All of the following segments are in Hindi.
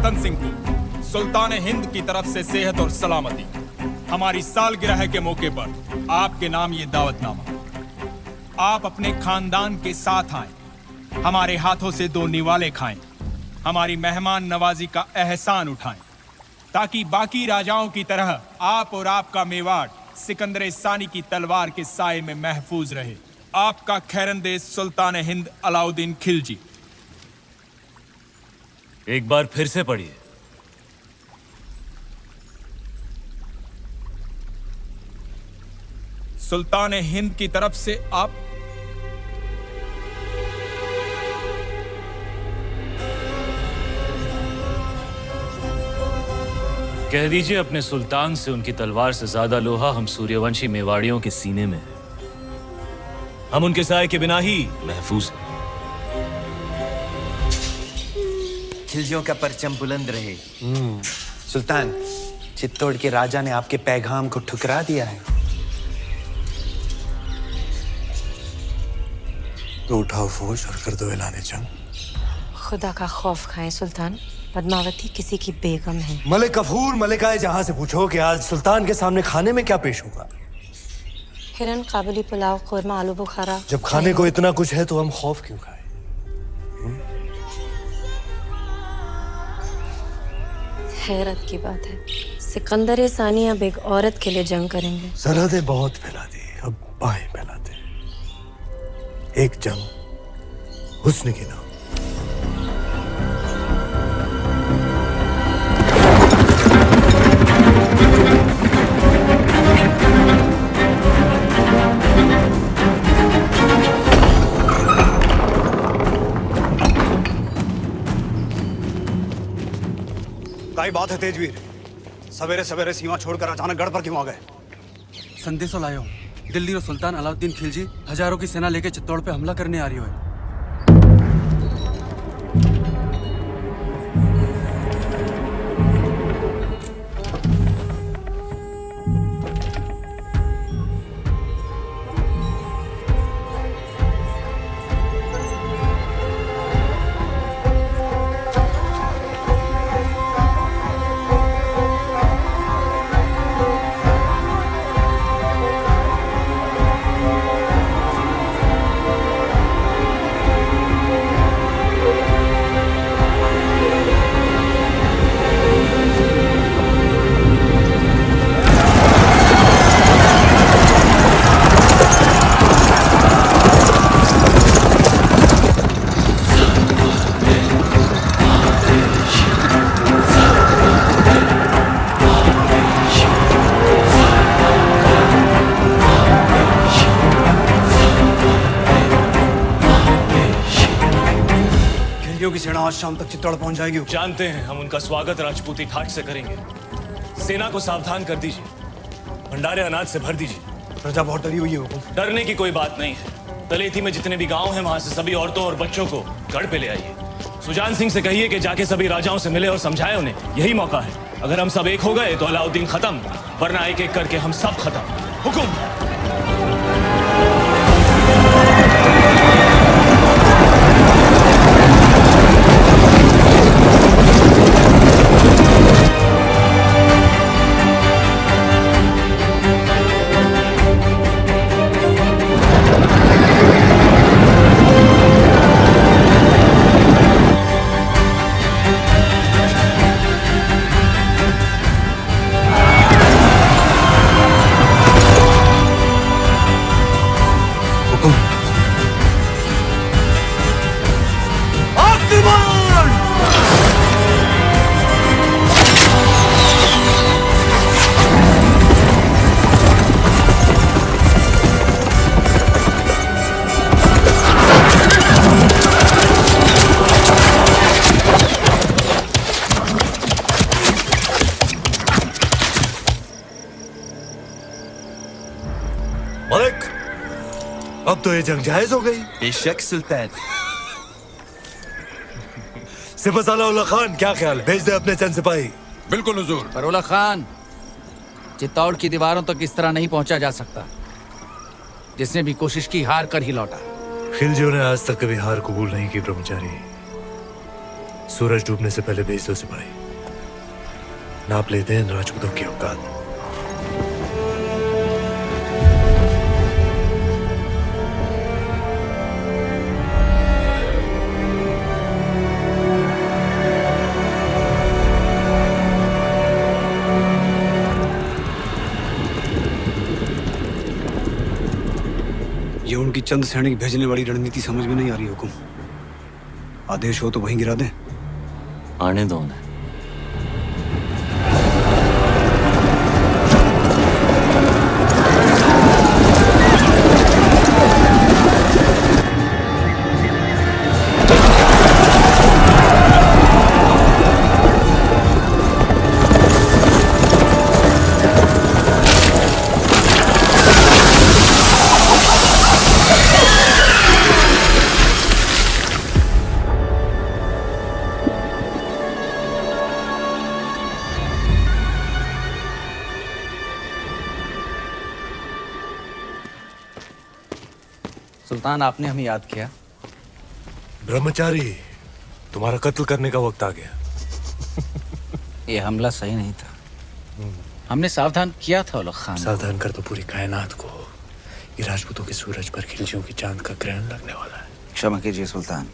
रतन सिंह को सुल्तान हिंद की तरफ से सेहत और सलामती। हमारी सालगिरह के मौके पर आपके नाम ये दावतनामा। आप अपने खानदान के साथ आएं, हमारे हाथों से 2 निवाले खाएं, हमारी मेहमान नवाजी का एहसान उठाएं, ताकि बाकी राजाओं की तरह आप और आपका मेवाड़ सिकंदर सानी की तलवार के साए में महफूज रहे। आपका खैरंदेश सुल्तान हिंद अलाउद्दीन खिलजी। एक बार फिर से पढ़िए। सुल्तान हिंद की तरफ से आप कह दीजिए अपने सुल्तान से उनकी तलवार से ज्यादा लोहा हम सूर्यवंशी मेवाड़ियों के सीने में है। हम उनके साए के बिना ही महफूज हैं। खिलजियों का परचम बुलंद रहे। सुल्तान, चित्तौड़ के राजा ने आपके पैगाम को ठुकरा दिया है। तो उठाओ फौज और कर दो ऐलान जंग। खुदा का खौफ खाएं सुल्तान, पद्मावती किसी की बेगम है। मलिक गफूर मलिकाए जहां से पूछो कि आज सुल्तान के सामने खाने में क्या पेश होगा। हिरन, काबुली पुलाव, कोरमा, आलू बुखारा। जब खाने को इतना कुछ है तो हम खौफ क्यों खाएं? हैरत की बात है, सिकंदर सानी अब एक औरत के लिए जंग करेंगे। सरहदें बहुत फैला दी, अब बाहें फैलाते हैं। एक जंग हुस्न की नाम। क्या बात है तेजवीर? सवेरे सवेरे सीमा छोड़कर अचानक गढ़ पर क्यों आ गए? संदेशो लायो, दिल्ली और सुल्तान अलाउद्दीन खिलजी हजारों की सेना लेकर चित्तौड़ पे हमला करने आ रही है। की सेना आज शाम तक चित्तौड़ पहुंच जाएगी। जानते हैं, हम उनका स्वागत राजपूती ठाट से करेंगे। सेना को सावधान कर दीजिए, भंडारे अनाज से भर दीजिए। प्रजा बहुत डरी हुई है हुकुम। डरने की कोई बात नहीं है। तलेथी में जितने भी गांव हैं वहां से सभी औरतों और बच्चों को गढ़ पे ले आइए। सुजान सिंह से कहिए कि जाके सभी राजाओं से मिले और समझाए उन्हें, यही मौका है। अगर हम सब एक हो गए तो अलाउद्दीन खत्म, वरना एक एक करके हम सब खत्म। हुकुम। मलिक, अब तो ये जंग जायज हो गई। बेशक सुल्तान। सिपहसालार खान, क्या ख्याल है? भेज दे अपने चंद सिपाही। बिल्कुल हुजूर। बरोला खान, चित्तौड़ की दीवारों तक इस तरह नहीं पहुंचा जा सकता। जिसने भी कोशिश की हार कर ही लौटा। खिलजियों ने आज तक कभी हार कबूल नहीं की ब्रह्मचारी। सूरज डूबने से पहले भेज दो सिपाही। नाप लेते हैं राजपूतों की औकात। ये उनकी चंद सैनिक भेजने वाली रणनीति समझ में नहीं आ रही हुकुम। आदेश हो तो वहीं गिरा दें। आने दो उन्हें। सुल्तान, आपने हमें याद किया। ब्रह्मचारी, तुम्हारा कत्ल करने का वक्त आ गया। ये हमला सही नहीं था। हमने सावधान किया था उलग खान। सावधान कर तो पूरी कायनात को। ये राजपूतों के सूरज पर खिलजियों की चांद का ग्रहण लगने वाला है। क्षमा कीजिए सुल्तान,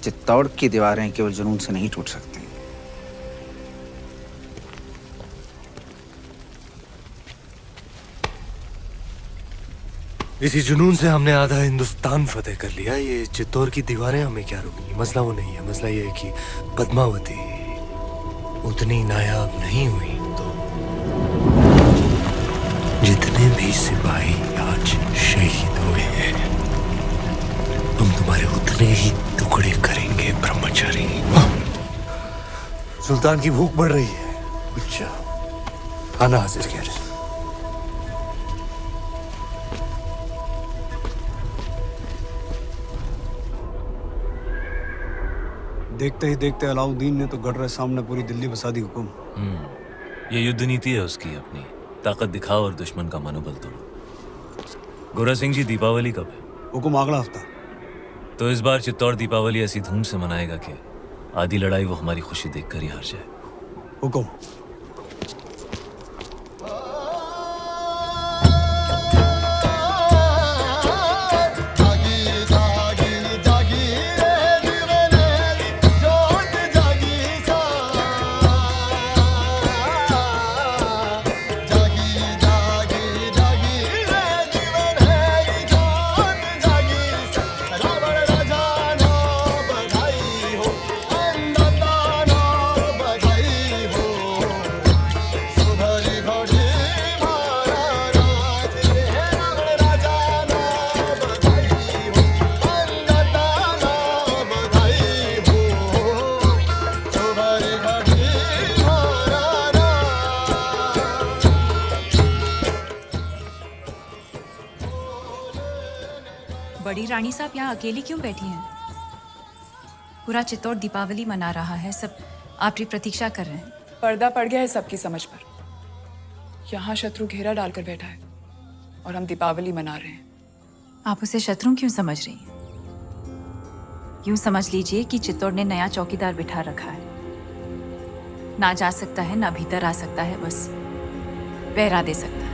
चित्तौड़ की दीवारें केवल जुनून से नहीं टूट सकती। इसी जुनून से हमने आधा हिंदुस्तान फतेह कर लिया। ये चित्तौड़ की दीवारें हमें क्या रोकेंगी? मसला वो नहीं है। मसला ये है कि पद्मावती उतनी नायाब नहीं हुई तो जितने भी सिपाही आज शहीद हुए हैं, हम तुम्हारे उतने ही टुकड़े करेंगे ब्रह्मचारी। सुल्तान की भूख बढ़ रही है। अच्छा, खाना हाजिर किया जाए। देखते ही देखते अलाउद्दीन ने तो गढ़ सामने पूरी दिल्ली बसा दी हुकुम। ये युद्ध नीति है उसकी अपनी। ताकत दिखाओ और दुश्मन का मनोबल तोड़ो। गोरा सिंह जी, दीपावली कब है? हुकुम अगला हफ्ता। तो इस बार चित्तौड़ दीपावली ऐसी धूम से मनाएगा कि आधी लड़ाई वो हमारी खुशी देखकर ही हार जाए। हुकुम। बड़ी रानी साहब यहाँ अकेली क्यों बैठी हैं? पूरा चित्तौड़ दीपावली मना रहा है, सब आपकी प्रतीक्षा कर रहे हैं। पर्दा पड़ गया है सबकी समझ पर। यहाँ शत्रु घेरा डालकर बैठा है और हम दीपावली मना रहे हैं। आप उसे शत्रु क्यों समझ रही हैं? यूं समझ लीजिए कि चित्तौड़ ने नया चौकीदार बिठा रखा है। ना जा सकता है, ना भीतर आ सकता है, बस पहरा दे सकता है।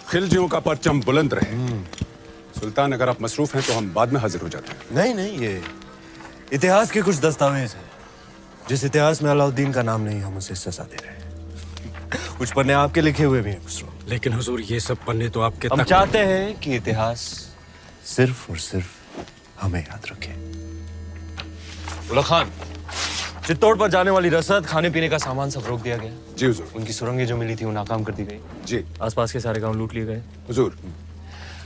खिलजियों का परचम बुलंद रहे। सुल्तान, अगर आप मसरूफ हैं तो हम बाद में हाजिर हो जाते हैं। नहीं नहीं, ये इतिहास के कुछ दस्तावेज हैं। जिस इतिहास में अलाउद्दीन का नाम नहीं, हम उसे सजा दे रहे हैं। कुछ पन्ने आपके लिखे हुए भी हैं खुसरो। लेकिन हुजूर, ये सब पन्ने तो आपके हम चाहते हैं कि इतिहास सिर्फ और सिर्फ हमें याद रखे। उलग खान, चित्तौड़ पर जाने वाली रसद, खाने पीने का सामान सब रोक दिया गया। जी हुजूर। उनकी सुरंगें जो मिली थी वो नाकाम कर दी गई। जी आसपास के सारे गांव लूट लिए गए। हुजूर।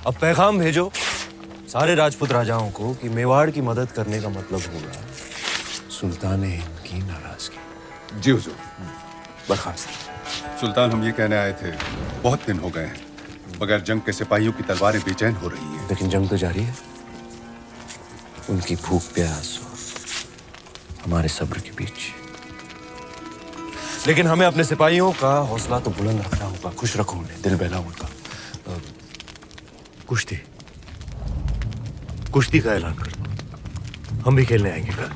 अब पैगाम भेजो सारे राजपूत राजाओं को कि मेवाड़ की मदद करने का मतलब होगा सुल्तान हिंद की नाराजगी। जी हुजूर। बर्खास्त। सुल्तान, हम ये कहने आए थे, बहुत दिन हो गए हैं बगैर जंग के सिपाहियों की तलवारें बेचैन हो रही हैं। लेकिन जंग तो जारी है। उनकी भूख प्यास और हमारे सब्र के बीच। लेकिन हमें अपने सिपाहियों का हौसला तो बुलंद रखना होगा। खुश रखो उन्हें, दिल बहलाओ उनका। कुश्ती कुश्ती का ऐलान कर दो, हम भी खेलने आएंगे कल।